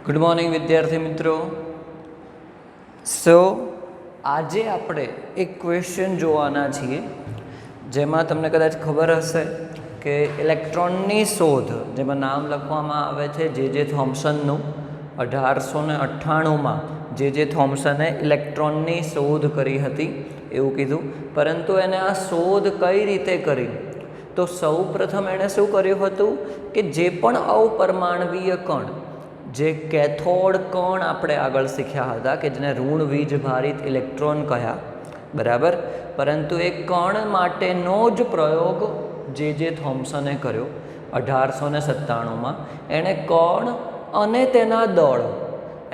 Good morning વિદ્યાર્થી મિત્રો. સો આજે આપણે એક ક્વેશ્ચન જોવાના છીએ જેમાં તમને કદાચ ખબર હશે કે ઇલેક્ટ્રોનની શોધ, જેમાં નામ લખવામાં આવે છે જે થોમ્સનનું. 1898માં જે થોમ્સને ઇલેક્ટ્રોનની શોધ કરી હતી એવું કીધું. પરંતુ એને આ શોધ કઈ રીતે કરી? તો સૌ પ્રથમ એણે શું કર્યું હતું કે જે પણ અપરમાણવીય કણ, જે કેથોડ કણ આપણે આગળ શીખ્યા હતા કે જેને ઋણ વીજ ભારિત ઇલેક્ટ્રોન કહ્યા, બરાબર. પરંતુ એ કણ માટેનો જ પ્રયોગ જે થોમ્સને કર્યો 1897માં. એણે કણ અને તેના દળ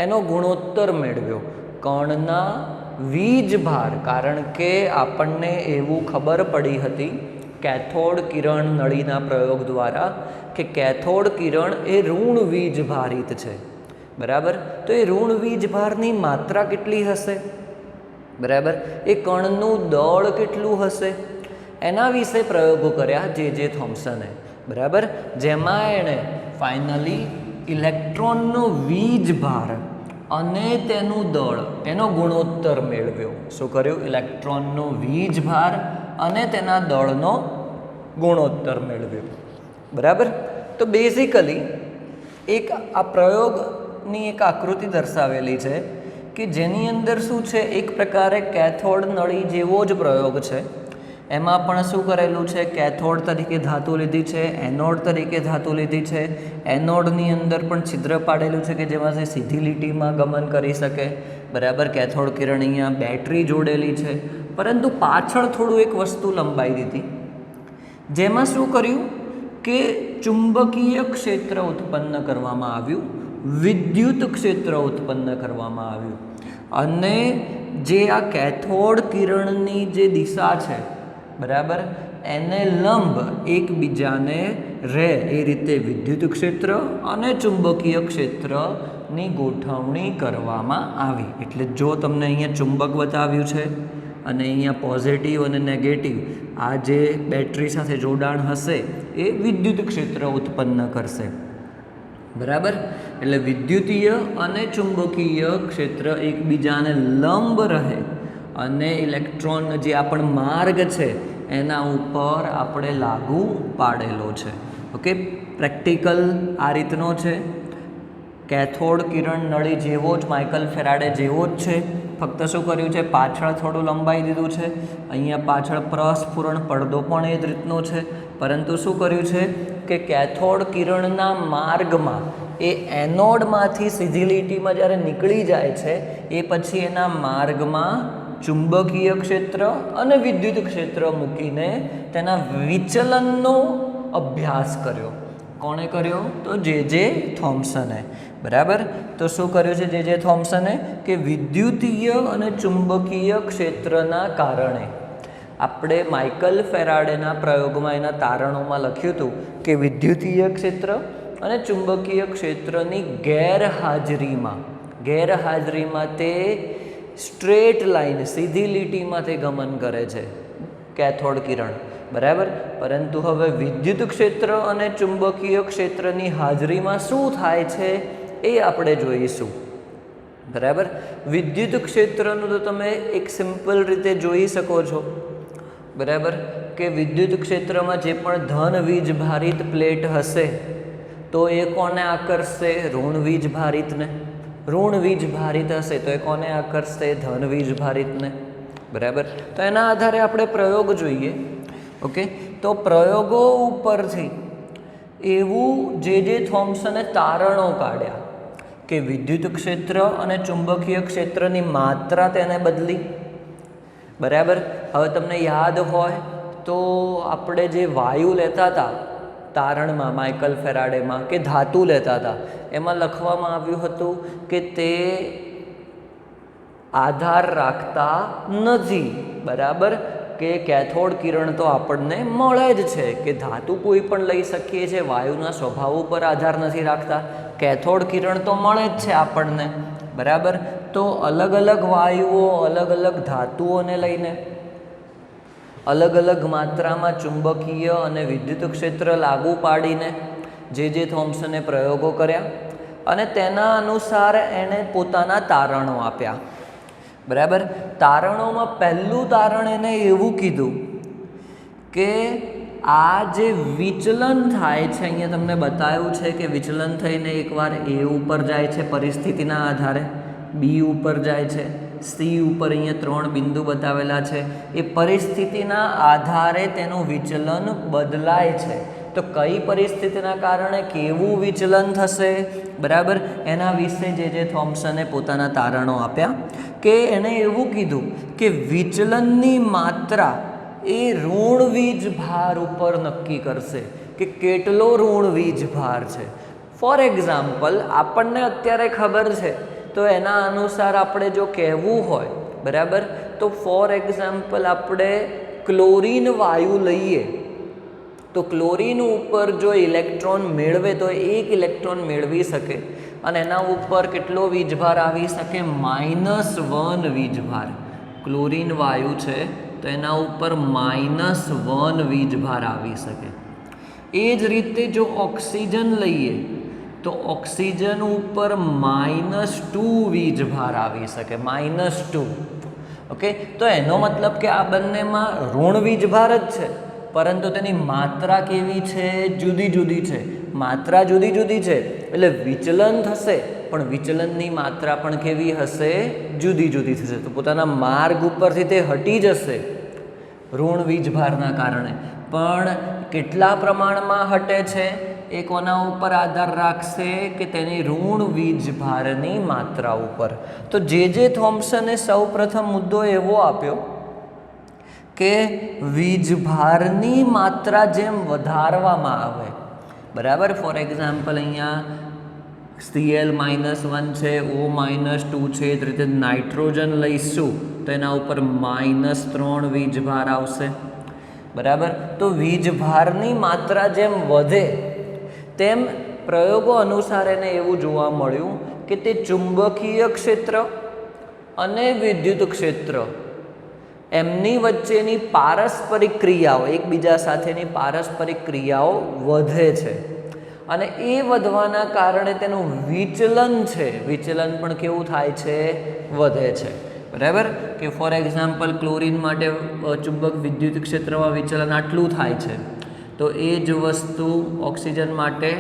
એનો ગુણોત્તર મેળવ્યો. કણના વીજભાર, કારણ કે આપણને એવું ખબર પડી હતી કેથોડ કિરણ નળીના પ્રયોગ દ્વારા કે કેથોડ કિરણ એ ઋણ વીજભારિત છે, બરાબર. તો એ ઋણ વીજભારની માત્રા કેટલી હશે, બરાબર, એ કણનું દળ કેટલું હશે, એના વિશે પ્રયોગો કર્યા જે થોમ્સને, બરાબર. જેમાં એણે ફાઇનલી ઇલેક્ટ્રોનનો વીજભાર અને તેનું દળ એનો ગુણોત્તર મેળવ્યો. શું કર્યું? ઇલેક્ટ્રોનનો વીજભાર અને તેના દળનો ગુણોત્તર મેળવ્યો, બરાબર. તો બેઝિકલી એક આ પ્રયોગની એક આકૃતિ દર્શાવેલી છે કે જેની અંદર શું છે, એક પ્રકારે કેથોડ નળી જેવો જ પ્રયોગ છે. એમાં પણ શું કરેલું છે, કેથોડ તરીકે ધાતુ લીધી છે, એનોડ તરીકે ધાતુ લીધી છે. એનોડની અંદર પણ છિદ્ર પાડેલું છે કે જેમાં સીધી લીટીમાં ગમન કરી શકે, બરાબર. કેથોડ કિરણ અહીંયા બેટરી જોડેલી છે. પરંતુ પાછળ થોડું એક વસ્તુ લંબાઈ દીધી, જેમાં શું કર્યું કે ચુંબકીય ક્ષેત્ર ઉત્પન્ન કરવામાં આવ્યું, વિદ્યુત ક્ષેત્ર ઉત્પન્ન કરવામાં આવ્યું. અને જે આ કેથોડ કિરણની જે દિશા છે, બરાબર, એને લંબ એકબીજાને રહે એ રીતે વિદ્યુત ક્ષેત્ર અને ચુંબકીય ક્ષેત્રની ગોઠવણી કરવામાં આવી. એટલે જો તમને અહીંયા ચુંબક બતાવ્યું છે અને અહીંયા પોઝિટિવ અને નેગેટિવ આ જે બેટરી સાથે જોડાણ હશે એ વિદ્યુત ક્ષેત્ર ઉત્પન્ન કરશે, બરાબર. એટલે વિદ્યુતીય અને ચુંબકીય ક્ષેત્ર એકબીજાને લંબ રહે અને ઇલેક્ટ્રોન જે આપણો માર્ગ છે એના ઉપર આપણે લાગુ પાડેલો છે. ઓકે, પ્રેક્ટિકલ આ રીતનો છે. કેથોડ કિરણ નળી જેવો જ, માઇકલ ફેરાડે જેવો જ છે. ફક્ત શું કર્યું છે, પાછળ થોડું લંબાઈ દીધું છે. અહીંયા પાછળ પ્રસ્ફુરણ પડદો પણ એ જ રીતનો છે. પરંતુ શું કર્યું છે કે કેથોડ કિરણના માર્ગમાં એ એનોડમાંથી સીધી લીટીમાં જ્યારે નીકળી જાય છે એ પછી એના માર્ગમાં ચુંબકીય ક્ષેત્ર અને વિદ્યુત ક્ષેત્ર મૂકીને તેના વિચલનનો અભ્યાસ કર્યો. કોણે કર્યો? તો જે થોમ્સને, બરાબર. તો શું કર્યું છે જે થોમ્સને કે વિદ્યુતીય અને ચુંબકીય ક્ષેત્રના કારણે, આપણે માઇકલ ફેરાડેના પ્રયોગમાં એના તારણોમાં લખ્યું હતું કે વિદ્યુતીય ક્ષેત્ર અને ચુંબકીય ક્ષેત્રની ગેરહાજરીમાં તે સ્ટ્રેટ લાઈન, સીધી લીટીમાં તે ગમન કરે છે કેથોડ કિરણ, બરાબર. પરંતુ હવે વિદ્યુત ક્ષેત્ર અને ચુંબકીય ક્ષેત્રની હાજરીમાં શું થાય છે એ આપણે જોઈશું, બરાબર. વિદ્યુત ક્ષેત્રનું તો તમે એક સિમ્પલ રીતે જોઈ શકો છો, બરાબર, કે વિદ્યુત ક્ષેત્રમાં જે પણ ધન વીજ ભારિત પ્લેટ હશે તો એ કોને આકર્ષશે? ઋણ વીજ ભારિતને. ઋણ વીજ ભારિત હશે તો એ કોને આકર્ષશે? ધન વીજ ભારિતને, બરાબર. તો એના આધારે આપણે પ્રયોગ જોઈએ. ઓકે, તો પ્રયોગો ઉપરથી એવું જે થોમ્સને તારણો કાઢ્યા કે વિદ્યુત ક્ષેત્ર અને ચુંબકીય ક્ષેત્રની માત્રા તેને બદલી, બરાબર. હવે તમને યાદ હોય તો આપણે જે વાયુ લેતા હતા તારણમાં, માઇકલ ફેરાડેમાં, કે ધાતુ લેતા હતા, એમાં લખવામાં આવ્યું હતું કે તે આધાર રાખતા નથી, બરાબર. કે કેથોડ કિરણ તો આપણને મળે જ છે, કે ધાતુ કોઈ પણ લઈ શકીએ છીએ, વાયુના સ્વભાવ ઉપર આધાર નથી રાખતા. કેથોડ કિરણ તો મળે જ છે આપણને, બરાબર. તો અલગ અલગ વાયુઓ, અલગ અલગ ધાતુઓને લઈને અલગ અલગ માત્રામાં ચુંબકીય અને વિદ્યુત ક્ષેત્ર લાગુ પાડીને જે થોમ્સને પ્રયોગો કર્યા અને તેના અનુસાર એણે પોતાના તારણો આપ્યા. બરાબર. તારણોમાં પહેલું તારણ એને એવું કીધું કે આ જે વિચલન થાય છે, અહીંયા તમને બતાવ્યું છે કે વિચલન થઈને એકવાર એ ઉપર જાય છે પરિસ્થિતિના આધારે, બી ઉપર જાય છે, સી ઉપર અહીંયા 3 બિંદુ બતાવેલા છે. એ પરિસ્થિતિના આધારે તેનું વિચલન બદલાય છે. તો કઈ પરિસ્થિતિના કારણે કેવું વિચલન થશે, બરાબર, એના વિશે જે થોમ્સને પોતાના તારણો આપ્યા. કે એણે એવું કીધું કે વિચલનની માત્રા એ ઋણ વીજભાર ઉપર નક્કી કરશે કે કેટલો ઋણ વીજભાર છે. ફોર એક્ઝામ્પલ, આપણને અત્યારે ખબર છે તો એના અનુસાર આપણે જો કહેવું હોય, બરાબર, તો ફોર એક્ઝામ્પલ આપણે ક્લોરીન વાયુ લઈએ તો ક્લોરીન ઉપર જો ઇલેક્ટ્રોન મેળવે તો 1 ઇલેક્ટ્રોન મેળવી શકે અને એના ઉપર કેટલો વીજભાર આવી શકે, -1 વીજભાર. ક્લોરીન વાયુ છે તો એના ઉપર -1 વીજભાર આવી શકે. એ જ રીતે જો ઓક્સિજન લઈએ તો ઓક્સિજન ઉપર -2 વીજભાર આવી શકે, -2. ઓકે, તો એનો મતલબ કે આ બંનેમાં ઋણ વીજભાર જ છે, પરંતુ તેની માત્રા કેવી છે, જુદી જુદી છે. માત્રા જુદી જુદી છે એટલે વિચલન થશે, પણ વિચલનની માત્રા પણ કેવી હશે, જુદી જુદી થશે. તો પોતાના માર્ગ ઉપરથી તે હટી જશે ઋણ વીજભારના કારણે, પણ કેટલા પ્રમાણમાં હટે છે એ કોના ઉપર આધાર રાખશે કે તેની ઋણ વીજભારની માત્રા ઉપર. તો જે થોમ્સને સૌ પ્રથમ મુદ્દો એવો આપ્યો કે વીજભારની માત્રા જેમ વધારવામાં આવે, બરાબર. ફોર એક્ઝામ્પલ અહીંયા Cl-1 છે, O-2 છે, એ રીતે નાઇટ્રોજન લઈશું તો એના ઉપર -3 વીજભાર આવશે, બરાબર. તો વીજભારની માત્રા જેમ વધે તેમ પ્રયોગો અનુસાર એને એવું જોવા મળ્યું કે તે ચુંબકીય ક્ષેત્ર અને વિદ્યુત ક્ષેત્ર એમની વચ્ચેની પારસ્પરિક ક્રિયાઓ, એકબીજા સાથેની પારસ્પરિક ક્રિયાઓ વધે છે અને એ વધવાના કારણે તેનું વિચલન છે, વિચલન પણ કેવું થાય છે, વધે છે, બરાબર. કે ફોર એક્ઝામ્પલ ક્લોરીન માટે ચુંબક વિદ્યુત ક્ષેત્રમાં વિચલન આટલું થાય છે, તો એ જ વસ્તુ ઓક્સિજન માટે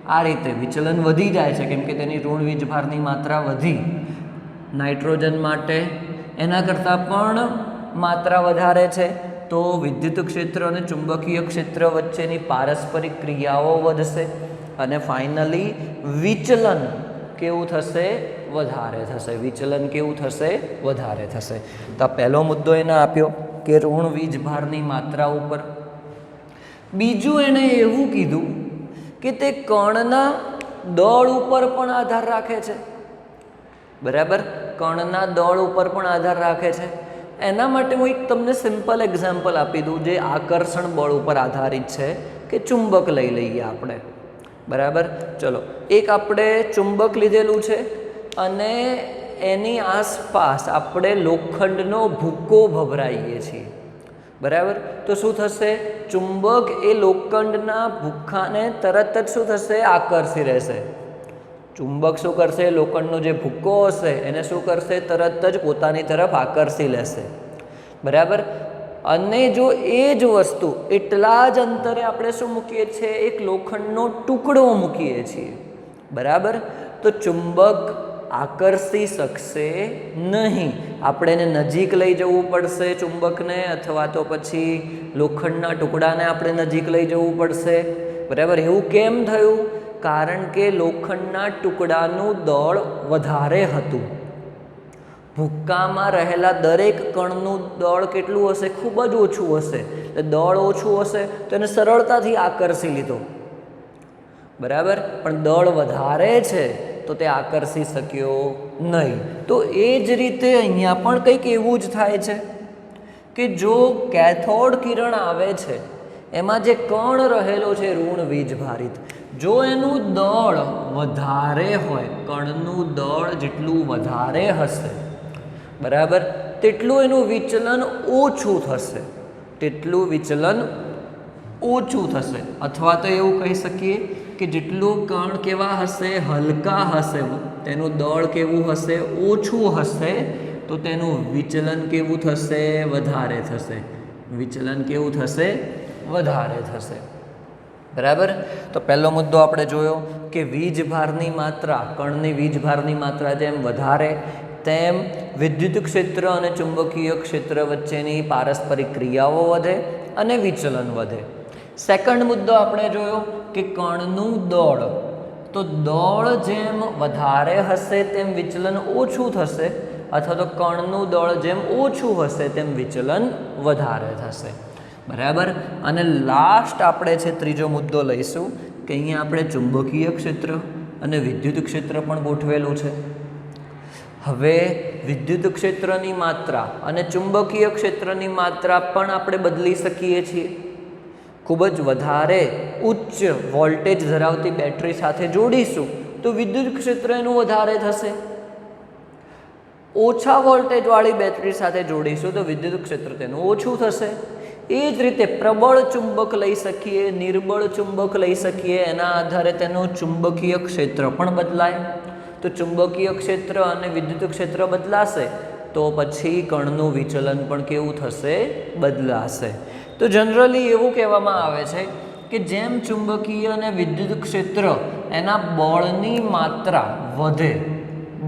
આ રીતે વિચલન વધી જાય છે કેમ કે તેની ઋણ વીજભારની માત્રા વધી. નાઇટ્રોજન માટે એના કરતાં પણ માત્રા વધારે છે, તો વિદ્યુત ક્ષેત્ર અને ચુંબકીય ક્ષેત્ર વચ્ચેની પારસ્પરિક ક્રિયાઓ વધશે અને ફાઇનલી વિચલન કેવું થશે, વધારે થશે. વિચલન કેવું થશે, વધારે થશે. તો આ પહેલો મુદ્દો એને આપ્યો કે ઋણ વીજભારની માત્રા ઉપર. બીજું એણે એવું કીધું કે તે કણના દળ ઉપર પણ આધાર રાખે છે, બરાબર. કણના દળ ઉપર પણ આધાર રાખે છે. એના માટે હું એક તમને સિમ્પલ એક્ઝામ્પલ આપી દઉં જે આકર્ષણ બળ ઉપર આધારિત છે કે ચુંબક લઈ લઈએ આપણે, બરાબર. ચલો, એક આપણે ચુંબક લીધેલું છે અને એની આસપાસ આપણે લોખંડનો ભૂક્કો ભભરાઈએ છીએ, બરાબર. તો શું થશે, ચુંબક એ લોખંડના ભૂક્કાને તરત જ શું થશે, આકર્ષી રહેશે. ચુંબક શું કરશે, લોખંડનો જે ભૂક્કો હશે એને શું કરશે, તરત જ પોતાની તરફ આકર્ષી લેશે, બરાબર. અને જો એ જ વસ્તુ એટલા જ અંતરે આપણે શું મૂકીએ છીએ, એક લોખંડનો ટુકડો મૂકીએ છીએ, બરાબર, તો ચુંબક આકર્ષી શકશે નહીં. આપણે એને નજીક લઈ જવું પડશે ચુંબકને, અથવા તો પછી લોખંડના ટુકડાને આપણે નજીક લઈ જવું પડશે, બરાબર. એવું કેમ થયું, કારણ કે લોખંડના ટુકડાનું દળ વધારે હતું. ભૂક્કામાં રહેલા દરેક કણનું દળ કેટલું હશે, ખૂબ જ ઓછું હશે. દળ ઓછું હશે તો એને સરળતાથી આકર્ષી લીધો, બરાબર. પણ દળ વધારે છે તો તે આકર્ષી શક્યો નહીં. તો એ જ રીતે અહીંયા પણ કંઈક એવું જ થાય છે કે જો કેથોડ કિરણ આવે છે એમાં જે કણ રહેલો છે ઋણ વીજભારિત, જો એનું દળ વધારે હોય, કણનું દળ જેટલું વધારે હશે, બરાબર, તેટલું એનું વિચલન ઓછું થશે, તેટલું વિચલન ઓછું થશે. અથવા તો એવું કહી શકીએ કે જેટલું કણ કેવા હશે, હલકા હશે, તેનું દળ કેવું હશે, ઓછું હશે, તો તેનું વિચલન કેવું થશે, વધારે થશે. વિચલન કેવું થશે, વધારે થશે. બરાબર. તો પહેલો મુદ્દો આપણે જોયો કે વીજભારની માત્રા, કણની વીજભારની માત્રા જેમ વધારે તેમ વિદ્યુત ક્ષેત્ર અને ચુંબકીય ક્ષેત્ર વચ્ચેની પારસ્પરિક ક્રિયાઓ વધે અને વિચલન વધે. સેકન્ડ મુદ્દો આપણે જોયો કે કણનું દળ, તો દળ જેમ વધારે હશે તેમ વિચલન ઓછું થશે, અથવા તો કણનું દળ જેમ ઓછું હશે તેમ વિચલન વધારે થશે. બરાબર. અને લાસ્ટ આપણે છે ત્રીજો મુદ્દો લઈશું કે અહીંયા આપણે ચુંબકીય ક્ષેત્ર અને વિદ્યુત ક્ષેત્ર પણ ગોઠવેલું છે. હવે વિદ્યુત ક્ષેત્રની માત્રા અને ચુંબકીય ક્ષેત્રની માત્રા પણ આપણે બદલી શકીએ છીએ. ખૂબ જ વધારે ઉચ્ચ વોલ્ટેજ ધરાવતી બેટરી સાથે જોડીશું તો વિદ્યુત ક્ષેત્ર એનું વધારે થશે. ઓછા વોલ્ટેજવાળી બેટરી સાથે જોડીશું તો વિદ્યુત ક્ષેત્ર તેનું ઓછું થશે. એ જ રીતે પ્રબળ ચુંબક લઈ શકીએ, નિર્બળ ચુંબક લઈ શકીએ, એના આધારે તેનું ચુંબકીય ક્ષેત્ર પણ બદલાય. તો ચુંબકીય ક્ષેત્ર અને વિદ્યુત ક્ષેત્ર બદલાશે તો પછી કણનું વિચલન પણ કેવું થશે, બદલાશે. તો જનરલી એવું કહેવામાં આવે છે કે જેમ ચુંબકીય અને વિદ્યુત ક્ષેત્ર એના બળની માત્રા વધે,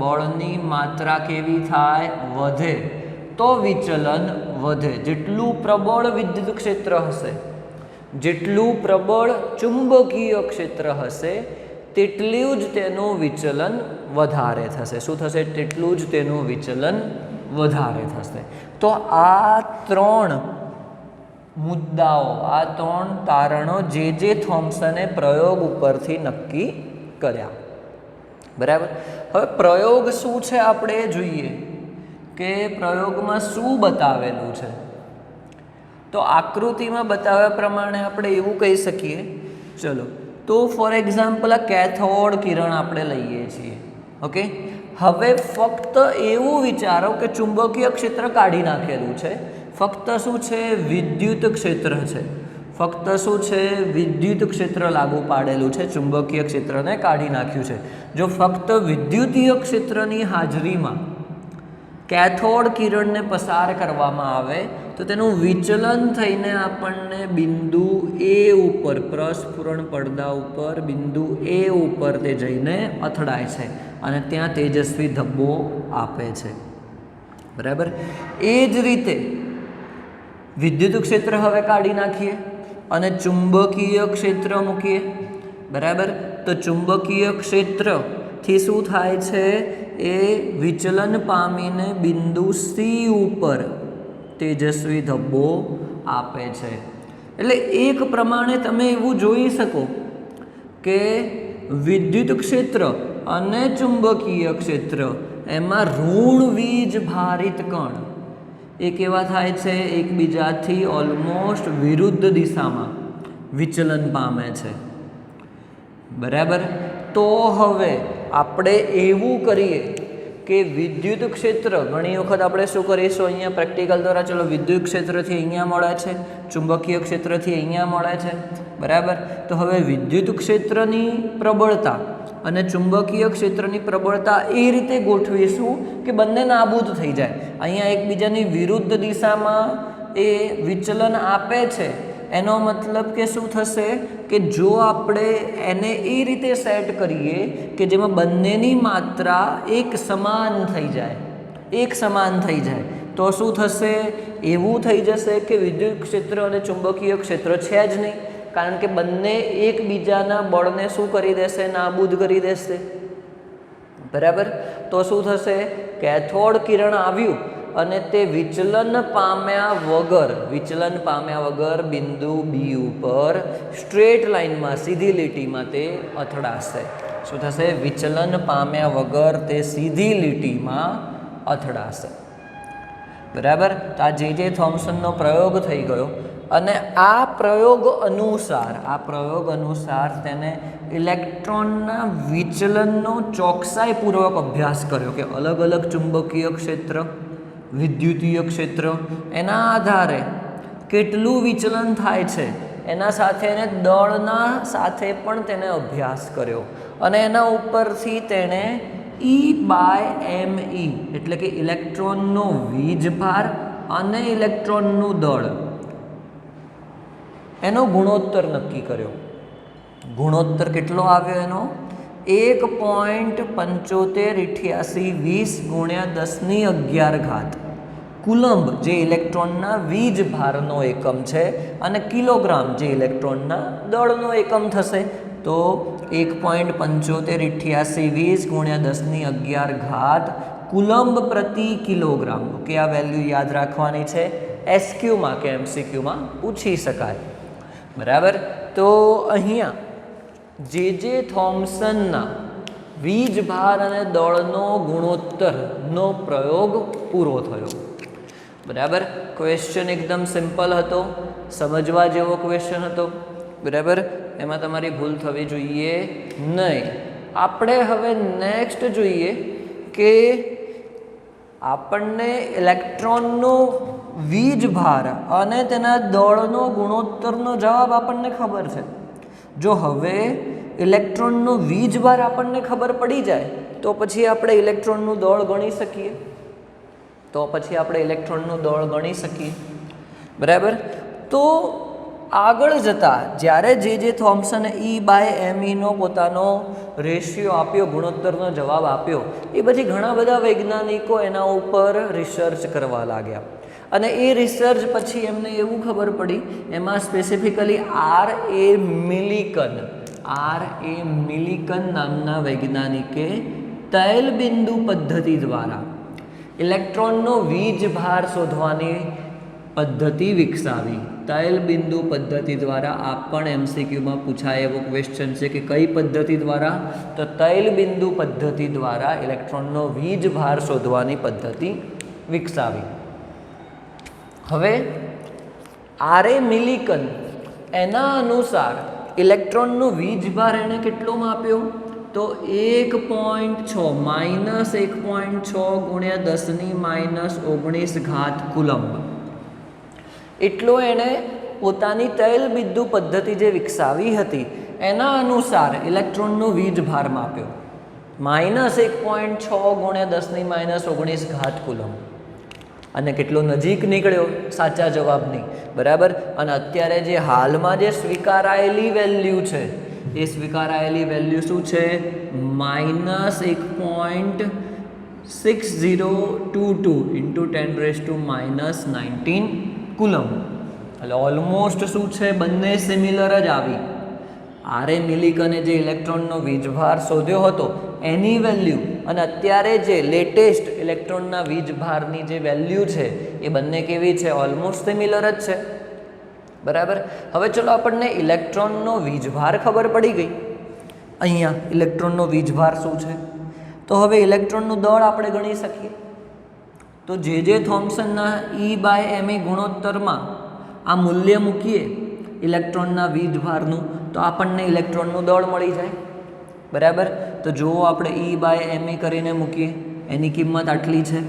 બળની માત્રા કેવી થાય, વધે, તો વિચલન વધે. જેટલું પ્રબળ વિદ્યુત ક્ષેત્ર હશે, જેટલું પ્રબળ ચુંબકીય ક્ષેત્ર હશે, તેટલું જ તેનું વિચલન વધારે થશે. શું થશે? તેટલું જ તેનું વિચલન વધારે થશે. તો આ ત્રણ મુદ્દાઓ, આ ત્રણ તારણો જે થોમ્સને પ્રયોગ ઉપરથી નક્કી કર્યા. બરાબર. હવે પ્રયોગ શું છે આપણે જોઈએ કે પ્રયોગમાં શું બતાવેલું છે. તો આકૃતિમાં બતાવ્યા પ્રમાણે આપણે એવું કહી શકીએ. ચલો, તો ફોર એક્ઝામ્પલ આ કેથોડ કિરણ આપણે લઈએ છીએ. ઓકે. હવે ફક્ત એવું વિચારો કે ચુંબકીય ક્ષેત્ર કાઢી નાખેલું છે, ફક્ત શું છે, વિદ્યુત ક્ષેત્ર છે. ફક્ત શું છે, વિદ્યુત ક્ષેત્ર લાગુ પાડેલું છે, ચુંબકીય ક્ષેત્રને કાઢી નાખ્યું છે. જો ફક્ત વિદ્યુતીય ક્ષેત્રની હાજરીમાં કેથોડ કિરણને પસાર કરવામાં આવે તો તેનું વિચલન થઈને આપણને બિંદુ એ ઉપર, પ્રસ્ફુરણ પડદા ઉપર બિંદુ એ ઉપર તે જઈને અથડાય છે અને ત્યાં તેજસ્વી ધબ્બો આપે છે. બરાબર. એ જ રીતે વિદ્યુત ક્ષેત્ર હવે કાઢી નાખીએ અને ચુંબકીય ક્ષેત્ર મૂકીએ. બરાબર. તો ચુંબકીય ક્ષેત્રથી શું થાય છે, એ વિચલન પામીને બિંદુ સી ઉપર તેજસ્વી ધબ્બો આપે છે. એટલે એક પ્રમાણે તમે એવું જોઈ શકો કે વિદ્યુત ક્ષેત્ર અને ચુંબકીય ક્ષેત્ર એમાં ઋણ વીજ ભારિત કણ એ કેવા થાય છે, એકબીજાથી ઓલમોસ્ટ વિરુદ્ધ દિશામાં વિચલન પામે છે. બરાબર. તો હવે આપણે એવું કરીએ કે વિદ્યુત ક્ષેત્ર, ઘણી વખત આપણે શું કરીશું અહીંયા પ્રેક્ટિકલ દ્વારા, ચલો વિદ્યુત ક્ષેત્રથી અહીંયા મળે છે, ચુંબકીય ક્ષેત્રથી અહીંયા મળે છે. બરાબર. તો હવે વિદ્યુત ક્ષેત્રની પ્રબળતા અને ચુંબકીય ક્ષેત્રની પ્રબળતા એ રીતે ગોઠવીશું કે બંને નાબૂદ થઈ જાય. અહીંયા એકબીજાની વિરુદ્ધ દિશામાં એ વિચલન આપે છે, એનો મતલબ કે શું થશે કે જો આપણે એને એ રીતે સેટ કરીએ કે જેમાં બંનેની માત્રા એક સમાન થઈ જાય, એક સમાન થઈ જાય, તો શું થશે, એવું થઈ જશે કે વિદ્યુત ક્ષેત્ર અને ચુંબકીય ક્ષેત્ર છે જ નહીં, કારણ કે બંને એકબીજાના બળને શું કરી દેશે, નાબૂદ કરી દેશે. બરાબર. તો શું થશે, કેથોડ કિરણ આવ્યું અને તે વિચલન પામ્યા વગર બિંદુ બી ઉપર સ્ટ્રેટ લાઇનમાં, સીધી લીટીમાં તે અથડાશે. શું થશે, વિચલન પામ્યા વગર તે સીધી લીટીમાં અથડાશે. બરાબર. તો આ જે થોમ્સનનો પ્રયોગ થઈ ગયો અને આ પ્રયોગ અનુસાર તેને ઇલેક્ટ્રોનના વિચલનનો ચોકસાઈપૂર્વક અભ્યાસ કર્યો કે અલગ અલગ ચુંબકીય ક્ષેત્ર, વિદ્યુતીય ક્ષેત્ર, એના આધારે કેટલું વિચલન થાય છે એના સાથે એને દળના સાથે પણ તેને અભ્યાસ કર્યો અને એના ઉપરથી તેણે E/me એટલે કે ઇલેક્ટ્રોનનો વીજભાર અને ઇલેક્ટ્રોનનું દળ એનો ગુણોત્તર નક્કી કર્યો. ગુણોત્તર કેટલો આવ્યો એનો? 1.758820 × 10⁻11 કુલંબ જે ઇલેક્ટ્રોનના વીજભારનો એકમ છે અને કિલોગ્રામ જે ઇલેક્ટ્રોનના દળનો એકમ થશે. તો 1.758820 × 10⁻11 કુલંબ પ્રતિ કિલોગ્રામ. ઓકે, આ વેલ્યુ યાદ રાખવાની છે. એસક્યુમાં કે એમસીક્યુમાં પૂછી શકાય. બરાબર. તો અહીંયા જે થોમ્સનના વીજભાર અને દળનો ગુણોત્તરનો પ્રયોગ પૂરો થયો. બરાબર. ક્વેશ્ચન એકદમ સિમ્પલ હતો, સમજવા જેવો ક્વેશ્ચન હતો. બરાબર. એમાં તમારી ભૂલ થવી જોઈએ નહીં. આપણે હવે નેક્સ્ટ જોઈએ કે આપણને ઇલેક્ટ્રોનનો વીજભાર અને તેના દળનો ગુણોત્તરનો જવાબ આપણને ખબર છે. જો હવે ઇલેક્ટ્રોનનો વીજભાર આપણને ખબર પડી જાય તો પછી આપણે ઇલેક્ટ્રોનનું દળ ગણી શકીએ. બરાબર. તો આગળ જતાં જ્યારે જે થોમ્સને E/me નો પોતાનો રેશિયો આપ્યો, ગુણોત્તરનો જવાબ આપ્યો, એ પછી ઘણા બધા વૈજ્ઞાનિકો એના ઉપર રિસર્ચ કરવા લાગ્યા અને એ રિસર્ચ પછી એમને એવું ખબર પડી, એમાં સ્પેસિફિકલી R.A. મિલિકન નામના વૈજ્ઞાનિકે તૈલબિંદુ પદ્ધતિ દ્વારા ઇલેક્ટ્રોનનો વીજભાર શોધવાની પદ્ધતિ વિકસાવી. તૈલબિંદુ પદ્ધતિ દ્વારા આ પણ એમસીક્યુમાં પૂછાય એવો ક્વેશ્ચન છે કે કઈ પદ્ધતિ દ્વારા? તો તૈલબિંદુ પદ્ધતિ દ્વારા ઇલેક્ટ્રોનનો વીજભાર શોધવાની પદ્ધતિ વિકસાવી. હવે R.A. મિલિકન એના અનુસાર ઇલેક્ટ્રોનનો વીજભાર એણે કેટલો માપ્યો? તો 1.6 × 10⁻19 કુલંબ. એટલો એણે પોતાની તૈલબિંદુ પદ્ધતિ જે વિકસાવી હતી એના અનુસાર ઇલેક્ટ્રોનનો વીજભાર માપ્યો. -1.6 × 10⁻19 કુલંબ. અને કેટલો નજીક નીકળ્યો સાચા જવાબની. બરાબર. અને અત્યારે જે હાલમાં જે સ્વીકારાયેલી વેલ્યુ છે એ સ્વીકારાયેલી વેલ્યુ શું છે? -1.6022 × 10⁻19 કુલંબ. એટલે ઓલમોસ્ટ શું છે? બંને સિમિલર જ આવી. R.A. મિલિકને જે ઇલેક્ટ્રોનનો વીજભાર શોધ્યો હતો એની વેલ્યુ અને અત્યારે જે લેટેસ્ટ ઇલેક્ટ્રોનના વીજભારની જે વેલ્યુ છે એ બંને કેવી છે? ઓલમોસ્ટ સિમિલર જ છે. બરાબર. હવે ચલો આપણને ઇલેક્ટ્રોનનો વીજભાર ખબર પડી ગઈ. અહીંયા ઇલેક્ટ્રોનનો વીજભાર શું છે? તો હવે ઇલેક્ટ્રોનનું દળ આપણે ગણી શકીએ. તો જે થોમ્સનના E/me ગુણોત્તરમાં આ મૂલ્ય મૂકીએ ઇલેક્ટ્રોનના વીજભારનું તો આપણને ઇલેક્ટ્રોનનું દળ મળી જાય. બરાબર. તો જો આપણે E/me કરીને મૂકીએ, એની કિંમત આટલી છે.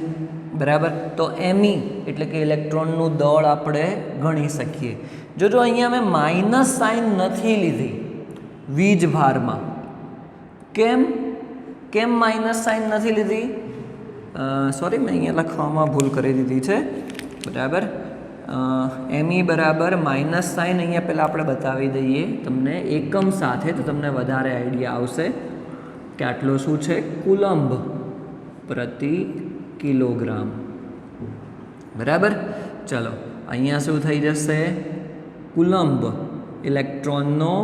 બરાબર. તો me એટલે કે ઇલેક્ટ્રોનનું દળ આપણે ગણી શકીએ. જો અહીંયા મેં માઇનસ સાઇન નથી લીધી વીજભારમાં. કેમ માઇનસ સાઇન નથી લીધી? સોરી, મેં અહીંયા લખવામાં ભૂલ કરી દીધી છે. બરાબર. me બરાબર માઇનસ સાઇન અહીંયા પહેલાં આપણે બતાવી દઈએ તમને એકમ સાથે, તો તમને વધારે આઈડિયા આવશે કે આટલો શું છે? કુલંબ પ્રતિ કિલોગ્રામ. બરાબર. ચલો અહીંયા શું થઈ જશે? કુલંબ ઇલેક્ટ્રોનનો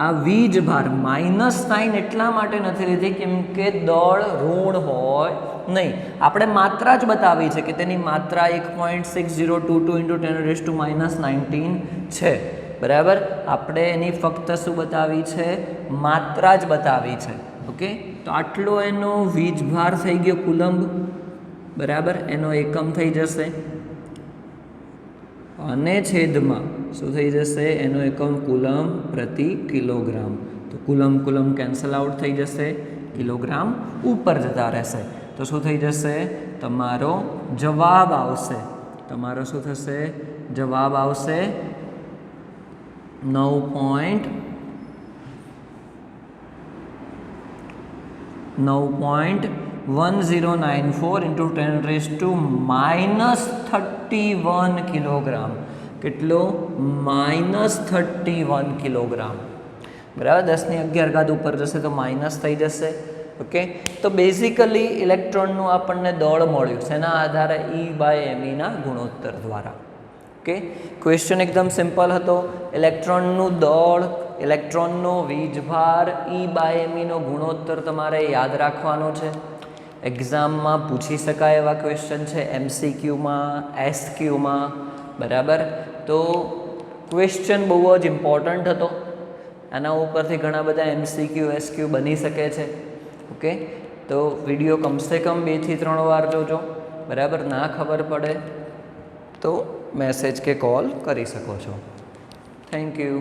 આ વીજભાર. માઇનસ સાઇન એટલા માટે નથી લીધી કેમ કે દળ ઋણ હોય નહીં. આપણે માત્રા જ બતાવી છે કે તેની માત્રા 1.6022 × 10⁻19 છે. બરાબર. આપણે એની ફક્ત શું બતાવી છે? માત્રા જ બતાવી છે. ઓકે. તો આટલો એનો વીજભાર થઈ ગયો કુલંબ. બરાબર. એનો એકમ થઈ જશે અને છેદમાં શું થઈ જશે? એનો એકમ કુલંબ પ્રતિ કિલોગ્રામ. તો કુલંબ કેન્સલ આઉટ થઈ જશે, કિલોગ્રામ ઉપર જતા રહેશે. તો શું થઈ જશે? તમારો જવાબ આવશે. જવાબ આવશે 9.1094 into 10⁻31 કિલોગ્રામ. કેટલો? -31 કિલોગ્રામ. બરાબર, 10⁻11 ઘાત ઉપર જશે તો માઇનસ થઈ જશે. ઓકે, તો બેઝિકલી ઇલેક્ટ્રોનનું આપણને દળ મળ્યું છે એના આધારે E/me ગુણોત્તર દ્વારા. ઓકે, ક્વેશ્ચન એકદમ સિમ્પલ હતો. ઇલેક્ટ્રોનનું દળ, ઇલેક્ટ્રોનનો વીજભાર, E/me ગુણોત્તર તમારે યાદ રાખવાનો છે. એક્ઝામમાં પૂછી શકાય એવા ક્વેશ્ચન છે, MCQમાં, SQમાં. બરાબર, તો ક્વેશ્ચન બહુ જ ઇમ્પોર્ટન્ટ હતો. આના ઉપરથી ઘણા બધા MCQ, SQ બની શકે છે. ઓકે, તો વિડીયો કમસે કમ 2 થી 3 વાર જોજો. બરાબર, ના ખબર પડે તો મેસેજ કે કોલ કરી શકો છો. Thank you.